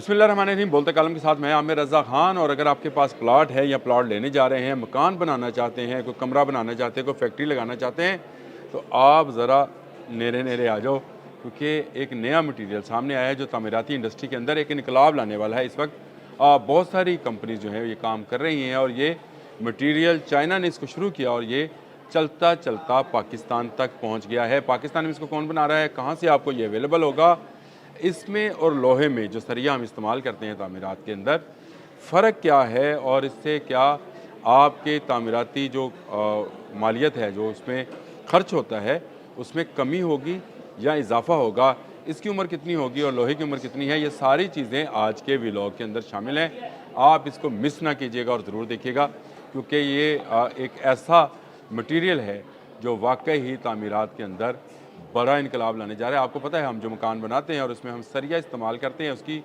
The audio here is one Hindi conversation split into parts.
बिस्मिल्लाहिर्रहमानिर्रहीम। बोलते कलम के साथ मैं आमिर रज़ा ख़ान। और अगर आपके पास प्लाट है या प्लाट लेने जा रहे हैं, मकान बनाना चाहते हैं, कोई कमरा बनाना चाहते हैं, कोई फैक्ट्री लगाना चाहते हैं, तो आप ज़रा नेरे नेरे आ जाओ, क्योंकि एक नया मटीरियल सामने आया है जो तामीराती इंडस्ट्री के अंदर एक इनकलाब लाने वाला है। इस वक्त बहुत सारी कंपनीज जो हैं ये काम कर रही हैं और ये मटीरियल चाइना ने इसको शुरू किया और ये चलता चलता पाकिस्तान तक पहुंच गया है। पाकिस्तान में इसको कौन बना रहा है, कहाँ से आपको ये अवेलेबल होगा, इसमें और लोहे में जो सरिया हम इस्तेमाल करते हैं तामीरात के अंदर, फ़र्क क्या है और इससे क्या आपके तामीराती जो मालियत है, जो उसमें ख़र्च होता है, उसमें कमी होगी या इजाफ़ा होगा, इसकी उम्र कितनी होगी और लोहे की उम्र कितनी है, ये सारी चीज़ें आज के व्लॉग के अंदर शामिल हैं। आप इसको मिस ना कीजिएगा और ज़रूर देखिएगा, क्योंकि ये एक ऐसा मटीरियल है जो वाकई ही तामीरात के अंदर बड़ा इनकलाब लाने जा रहा है। आपको पता है, हम जो मकान बनाते हैं और उसमें हम सरिया इस्तेमाल करते हैं, उसकी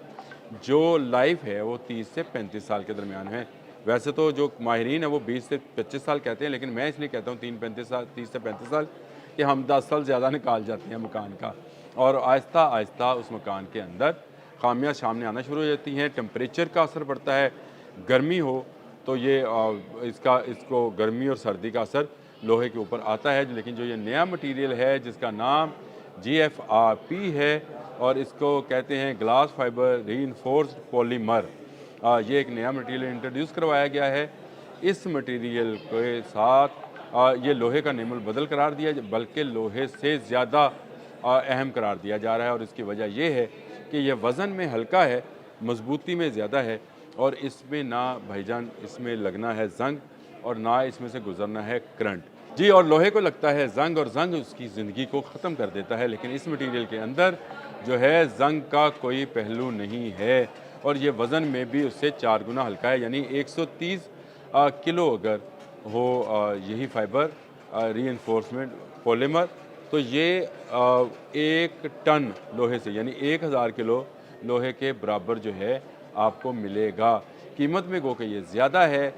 जो लाइफ है वो 30 से 35 साल के दरमियान है। वैसे तो जो माहिरीन है वो 20 से 25 साल कहते हैं, लेकिन मैं इसलिए कहता हूँ 30 से 35 साल कि हम 10 साल ज़्यादा निकाल जाते हैं मकान का, और आहिस्ता आहिस्ता उस मकान के अंदर खामियां सामने आना शुरू हो जाती हैं। टेम्परेचर का असर पड़ता है, गर्मी हो तो ये इसको गर्मी और सर्दी का असर लोहे के ऊपर आता है। लेकिन जो ये नया मटीरियल है जिसका नाम GFRP है और इसको कहते हैं ग्लास फाइबर रीइंफोर्स्ड पॉलीमर, ये एक नया मटीरियल इंट्रोड्यूस करवाया गया है। इस मटीरियल के साथ ये लोहे का नेमुल बदल करार दिया, बल्कि लोहे से ज़्यादा अहम करार दिया जा रहा है। और इसकी वजह यह है कि यह वज़न में हल्का है, मजबूती में ज़्यादा है, और इसमें ना भाईजान इसमें लगना है जंग और ना इसमें से गुजरना है करंट जी। और लोहे को लगता है जंग और जंग उसकी ज़िंदगी को ख़त्म कर देता है, लेकिन इस मटीरियल के अंदर जो है जंग का कोई पहलू नहीं है और ये वज़न में भी उससे 4 गुना हल्का है। यानी 130 किलो अगर हो यही फाइबर रीइंफोर्समेंट पॉलीमर, तो ये 1 टन लोहे से यानी 1000 किलो लोहे के बराबर जो है आपको मिलेगा। कीमत में गो के ये ज़्यादा है,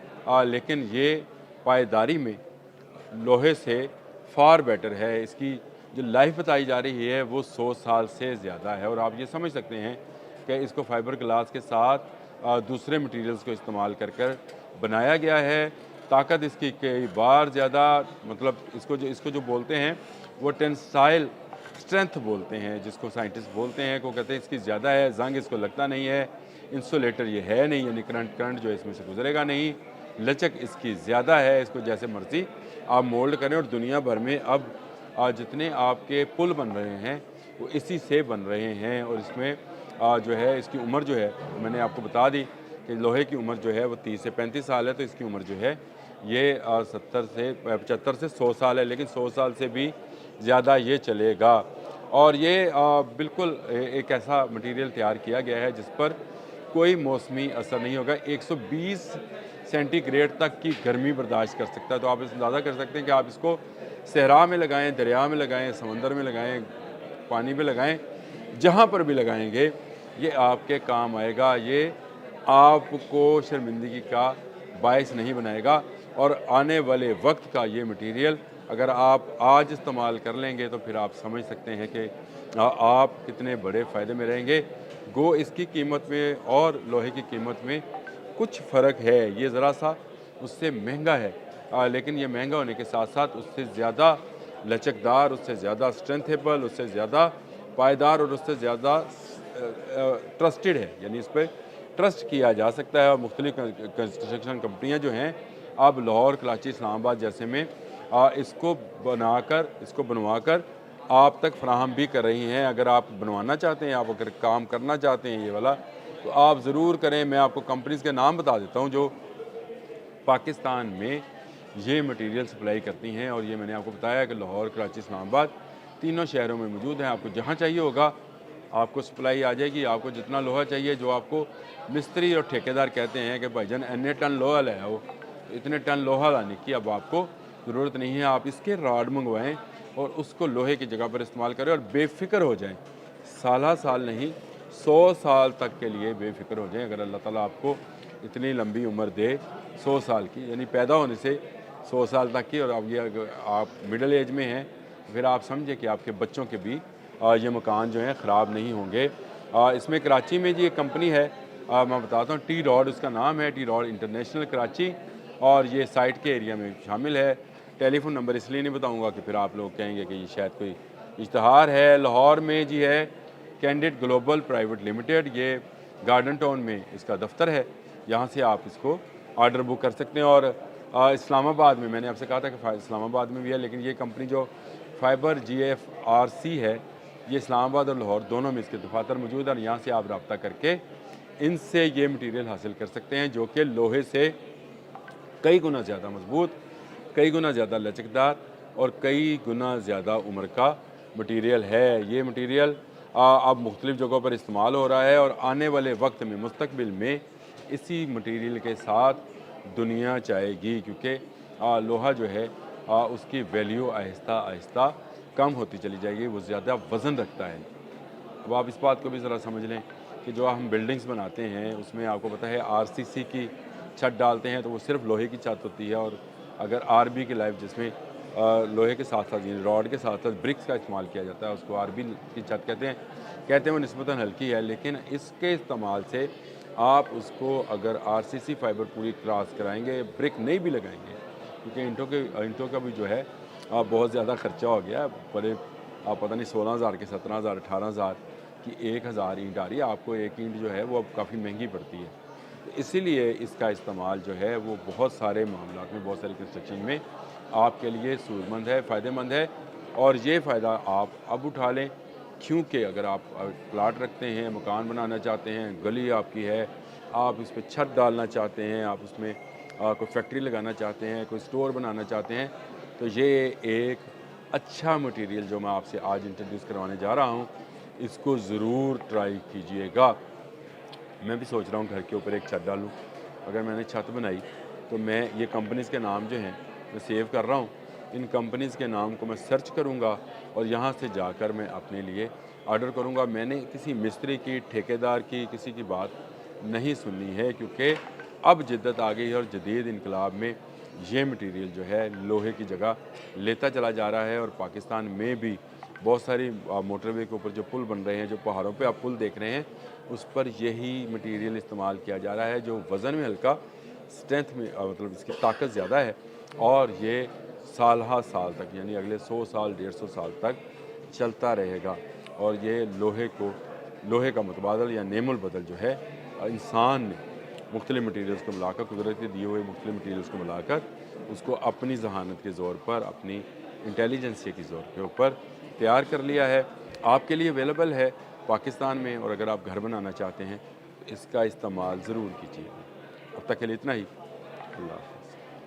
लेकिन ये पायदारी में लोहे से फार बेटर है। इसकी जो लाइफ बताई जा रही है वो 100 साल से ज़्यादा है। और आप ये समझ सकते हैं कि इसको फाइबर ग्लास के साथ दूसरे मटेरियल्स को इस्तेमाल कर बनाया गया है। ताकत इसकी कई बार ज़्यादा, मतलब इसको जो बोलते हैं वो टेंसाइल स्ट्रेंथ बोलते हैं, जिसको साइंटिस्ट बोलते हैं, को कहते हैं इसकी ज़्यादा है। जंग इसको लगता नहीं है, इंसुलेटर ये है नहीं, यानी करंट जो है इसमें से गुजरेगा नहीं। लचक इसकी ज़्यादा है, इसको जैसे मर्ज़ी आप मोल्ड करें। और दुनिया भर में अब जितने आपके पुल बन रहे हैं वो इसी से बन रहे हैं। और इसमें जो है इसकी उम्र जो है मैंने आपको बता दी कि लोहे की उम्र जो है वो 30 से 35 साल है, तो इसकी उम्र जो है ये 75 से 100 साल है, लेकिन 100 साल से भी ज़्यादा ये चलेगा। और ये बिल्कुल एक ऐसा मटीरियल तैयार किया गया है जिस पर कोई मौसमी असर नहीं होगा। 120 सेंटीग्रेड तक की गर्मी बर्दाश्त कर सकता है। तो आप इस अंदाज़ा कर सकते हैं कि आप इसको सहरा में लगाएं, दरिया में लगाएं, समंदर में लगाएं, पानी में लगाएं, जहाँ पर भी लगाएंगे ये आपके काम आएगा। ये आपको शर्मिंदगी का बायस नहीं बनाएगा। और आने वाले वक्त का ये मटीरियल अगर आप आज इस्तेमाल कर लेंगे तो फिर आप समझ सकते हैं कि आप कितने बड़े फ़ायदे में रहेंगे। गो इसकी कीमत में और लोहे की कीमत में कुछ फ़र्क है, ये ज़रा सा उससे महंगा है, लेकिन ये महंगा होने के साथ साथ उससे ज़्यादा लचकदार, उससे ज़्यादा स्ट्रेंथेबल, उससे ज़्यादा पायदार और उससे ज़्यादा ट्रस्टेड है। यानी इस पर ट्रस्ट किया जा सकता है। और मुख्तलिफ कंस्ट्रक्शन कंपनियाँ जो हैं अब लाहौर, कराची, इस्लामाबाद जैसे में इसको बनवाकर आप तक फराहम भी कर रही हैं। अगर आप बनवाना चाहते हैं, आप अगर काम करना चाहते हैं ये वाला, तो आप ज़रूर करें। मैं आपको कंपनीज़ के नाम बता देता हूँ जो पाकिस्तान में ये मटेरियल सप्लाई करती हैं। और ये मैंने आपको बताया कि लाहौर, कराची, इस्लामाबाद तीनों शहरों में मौजूद हैं। आपको जहाँ चाहिए होगा आपको सप्लाई आ जाएगी। आपको जितना लोहा चाहिए, जो आपको मिस्त्री और ठेकेदार कहते हैं कि भाईजान इतने टन लोहा ले आओ, इतने टन लोहा लाने की अब आपको ज़रूरत नहीं है। आप इसके रॉड मंगवाएं और उसको लोहे की जगह पर इस्तेमाल करें और बेफ़िक्र हो जाएं। साल नहीं, 100 साल तक के लिए बेफ़िक्र हो जाएं। अगर अल्लाह ताला आपको इतनी लंबी उम्र दे 100 साल की, यानी पैदा होने से 100 साल तक की, और अब ये अगर आप मिडिल एज में हैं, फिर आप समझे कि आपके बच्चों के भी ये मकान जो हैं ख़राब नहीं होंगे। इसमें कराची में जी एक कंपनी है, मैं बताता हूँ, टी रॉड उसका नाम है, टी रॉड इंटरनेशनल कराची, और ये साइट के एरिया में शामिल है। टेलीफोन नंबर इसलिए नहीं बताऊँगा कि फिर आप लोग कहेंगे कि ये शायद कोई इश्तहार है। लाहौर में जी है कैंडिड ग्लोबल प्राइवेट लिमिटेड, ये गार्डन टाउन में इसका दफ्तर है, यहाँ से आप इसको ऑर्डर बुक कर सकते हैं। और इस्लामाबाद में, मैंने आपसे कहा था कि इस्लामाबाद में भी है, लेकिन ये कंपनी जो फाइबर GFRC है, ये इस्लामाबाद और लाहौर दोनों में इसके दफातर मौजूद है, और यहाँ से आप रब्ता करके इनसे ये मटीरियल हासिल कर सकते हैं, जो कि लोहे से कई गुना ज़्यादा मजबूत, कई गुना ज़्यादा लचकदार और कई गुना ज़्यादा उम्र का मटीरियल है। ये मटीरियल अब मुख्तलिफ़ जगहों पर इस्तेमाल हो रहा है, और आने वाले वक्त में मुस्तकबिल में इसी मटीरियल के साथ दुनिया चाहेगी, क्योंकि लोहा जो है उसकी वैल्यू आहिस्ता आहिस्ता कम होती चली जाएगी, वो ज़्यादा वज़न रखता है। अब आप इस बात को भी ज़रा समझ लें कि जो हम बिल्डिंग्स बनाते हैं उसमें आपको पता है RCC की छत डालते हैं, तो वो सिर्फ लोहे की छत होती है, और अगर RB की लाइफ जिसमें लोहे के साथ साथ रॉड के साथ साथ ब्रिक्स का इस्तेमाल किया जाता है, उसको RB की छत कहते हैं वो निस्बतन हल्की है, लेकिन इसके इस्तेमाल से आप उसको अगर RCC फाइबर पूरी क्रॉस कराएंगे, ब्रिक नहीं भी लगाएंगे, क्योंकि ईंटों का भी जो है बहुत ज़्यादा खर्चा हो गया, बड़े पता नहीं 16,000 के 17,000 18,000 की 1,000 ईंट आ रही है, आपको एक ईंट जो है वो अब काफ़ी महंगी पड़ती है। तो इसीलिए इसका इस्तेमाल जो है वो बहुत सारे मामलात में, बहुत सारी कंस्ट्रक्शन में आपके लिए सूरमंद है, फ़ायदेमंद है, और ये फ़ायदा आप अब उठा लें, क्योंकि अगर आप प्लाट रखते हैं, मकान बनाना चाहते हैं, गली आपकी है, आप इस पर छत डालना चाहते हैं, आप उसमें कोई फैक्ट्री लगाना चाहते हैं, कोई स्टोर बनाना चाहते हैं, तो ये एक अच्छा मटेरियल जो मैं आपसे आज इंट्रोड्यूस करवाने जा रहा हूँ, इसको ज़रूर ट्राई कीजिएगा। मैं भी सोच रहा हूँ घर के ऊपर एक छत डालूँ। अगर मैंने छत बनाई तो मैं ये कंपनीज़ के नाम जो हैं मैं सेव कर रहा हूँ, इन कंपनीज़ के नाम को मैं सर्च करूँगा और यहाँ से जाकर मैं अपने लिए ऑर्डर करूँगा। मैंने किसी मिस्त्री की, ठेकेदार की, किसी की बात नहीं सुननी है, क्योंकि अब जिद्दत आ गई है, और जदीद इनकलाब में ये मटीरियल जो है लोहे की जगह लेता चला जा रहा है। और पाकिस्तान में भी बहुत सारी मोटरवे के ऊपर जो पुल बन रहे हैं, जो पहाड़ों पे आप पुल देख रहे हैं, उस पर यही मटेरियल इस्तेमाल किया जा रहा है, जो वज़न में हल्का, स्ट्रेंथ में मतलब इसकी ताकत ज़्यादा है, और ये साल हा साल तक, यानी अगले 100 साल 150 साल तक चलता रहेगा। और ये लोहे का मुतबादल या नेमुल बदल जो है इंसान ने मुख्तलिफ़ मटीरियल्स को मिलाकर, कुदरत के दिए हुए मुख्तलिफ़ मटीरियल्स को मिलाकर, उसको अपनी जहानत के ज़ोर पर, अपनी इंटेलिजेंस के ज़ोर के ऊपर तैयार कर लिया है। आपके लिए अवेलेबल है पाकिस्तान में, और अगर आप घर बनाना चाहते हैं तो इसका इस्तेमाल ज़रूर कीजिएगा। अब तक के लिए इतना ही। अल्लाह।